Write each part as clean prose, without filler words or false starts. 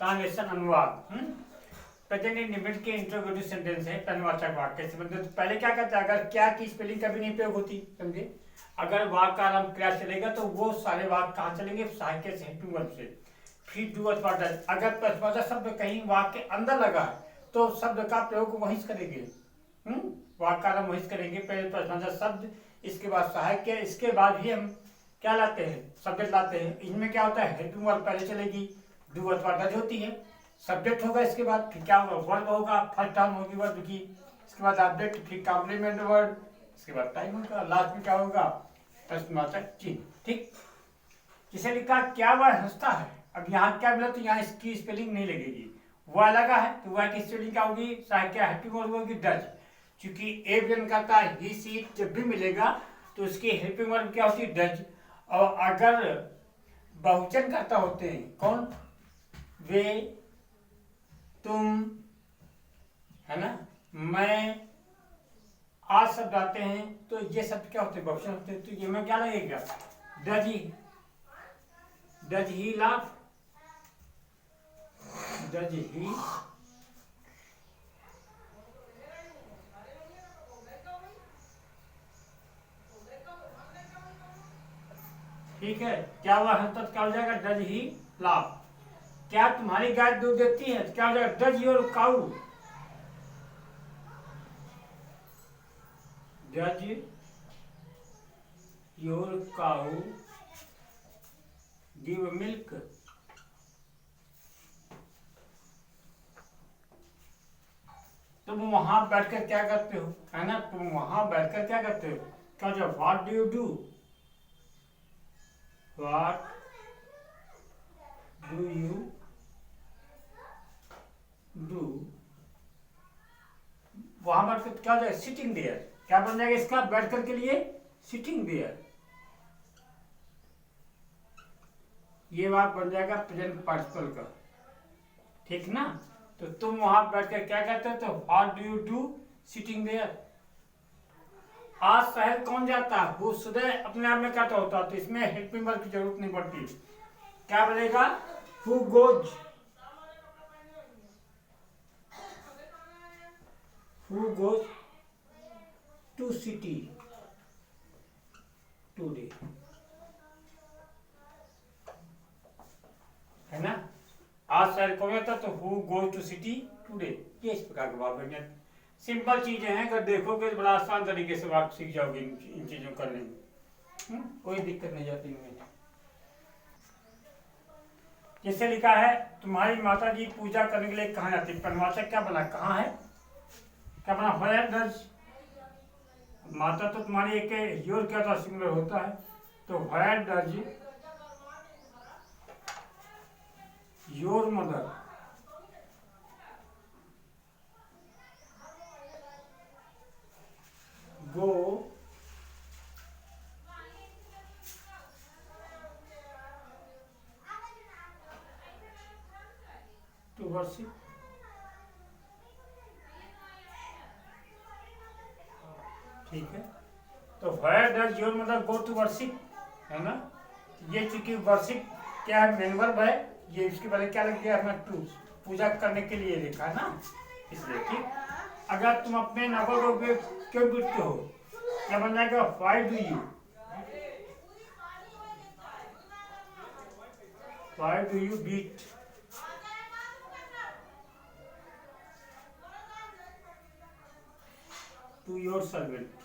Translation अनुवाद। Present independent के interrogative sentence है प्रश्नवाचक वाक्य से मतलब तो पहले क्या कहता है, अगर क्या की स्पेलिंग कभी नहीं प्रयोग होती, समझे। अगर वाक्य का आरंभ क्रिया चलेगा तो वो सारे वाक्य कहाँ चलेंगे, सहायक से, हेल्पिंग वर्ब से। फिर डू अथवा डज, अगर प्रश्नवाचक शब्द कहीं वाक्य के अंदर लगा है तो शब्द का प्रयोग वहीं से करेंगे। वाक्य का आरंभ वहीं से करेंगे। पहले प्रश्नवाचक शब्द, इसके बाद सहायक, इसके बाद ही हम क्या लाते हैं, सब्जेक्ट लाते हैं। इनमें क्या होता है, हेल्पिंग वर्ब पहले चलेगी, डू अथवा डज होती है, सब्जेक्ट होगा, इसके बाद फिर क्या होगा, वर्ब होगा, फर्स्ट टर्म होगी वर्ब की, इसके बाद ऑब्जेक्ट, फिर कॉम्प्लीमेंट वर्ड, इसके बाद टाइम होगा, लास्ट में क्या होगा, प्रश्नवाचक चिन्ह। ठीक, जिसे लिखा क्या वह हंसता है, अब यहाँ क्या मिला तो यहाँ इसकी स्पेलिंग नहीं लगेगी, वह लगा है तो वह की स्पेलिंग क्या होगी, सहायक हेल्पिंग वर्ब होगी डज। क्योंकि ए व्यंजन करता है ही सी जब भी मिलेगा तो उसकी हेल्पिंग वर्ब क्या होती है, डज। और अगर बहुवचन करता होते हैं, कौन, वे, तुम, है ना, मैं, आज शब्द आते हैं तो ये शब्द क्या होते हैं, बहुवचन होते हैं, तो ये में क्या लगेगा, does he laugh, does he ठीक है। क्या हुआ हंसता क्या हो जाएगा, डज ही लाफ। क्या तुम्हारी गाय दूध देती है, क्या हो जाएगा, does your cow, does your cow give milk. तुम वहां बैठकर क्या करते हो, है ना, तुम वहां बैठकर क्या करते हो, क्या जो what do you do, what do you do, वहां बैठकर क्या हो जाएगा, सिटिंग देयर, क्या बन जाएगा इसका, बैठकर के लिए सिटिंग देयर, ये बात बन जाएगा प्रेजेंट पार्टिसिपल का, ठीक ना। तो तुम वहां बैठकर क्या करते हो, तो what do you do sitting there. आज शहर कौन जाता है, वो सदैव अपने आप में कहता होता, तो इसमें हेल्पिंग वर्ब की जरूरत नहीं पड़ती, क्या बनेगा, who goes, who goes to city today, है ना। आज शहर कौन जाता, तो who goes to city today. ये इस प्रकार के वाक्य बनेंगे। सिंपल चीजें हैं, अगर देखोगे तो बड़ा आसान तरीके से वाक्य सीख जाओगे इन चीजों करने में, कोई दिक्कत नहीं जाती इनमें। जैसे लिखा है, तुम्हारी माता जी पूजा करने के लिए कहाँ जाती, प्रश्नवाचक क्या बना, कहाँ है, क्या बना, वेयर डज, माता तो तुम्हारी एक योर क्या था, सिंगुलर होता है, तो where does your mother go to worship, ठीक है। तो where does your mother go to worship, है ना। ये चूंकि वर्शिप क्या है, मेन वर्ब है, ये इसके पहले क्या लग गया है, टू, पूजा करने के लिए लिखा है ना, इसलिए। ठीक, अगर तुम अपने नौकर को क्यों पीटते हो, क्या बन जाएगा, why do you, why do you beat to your servant.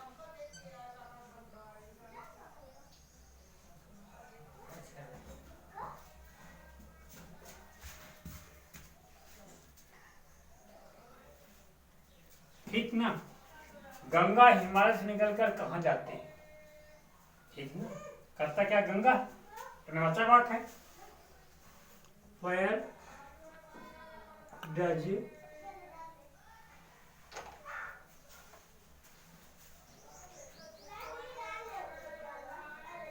ठीक ना। गंगा हिमालय से निकलकर कहाँ जाते हैं, ठीक ना, करता क्या गंगा, प्रश्नवाचक वाक्य है, where does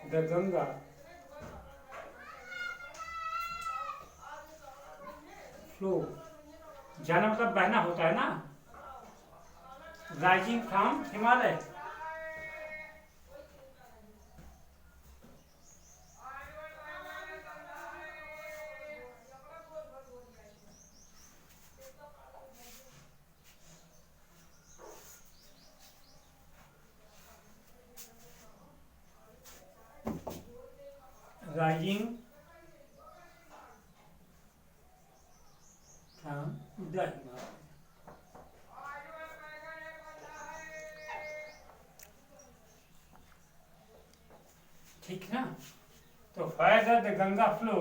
the Ganga flow, जाना मतलब बहना होता है ना, rising from Himalaya, rising from the Himalaya. ठीक ना। तो fire the Ganga flow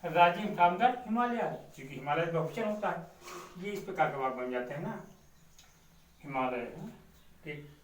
rising from the Himalaya, क्योंकि हिमालय बहुवचन होता है, ये इस प्रकार का वाक्य बन जाते हैं ना, हिमालय। ठीक।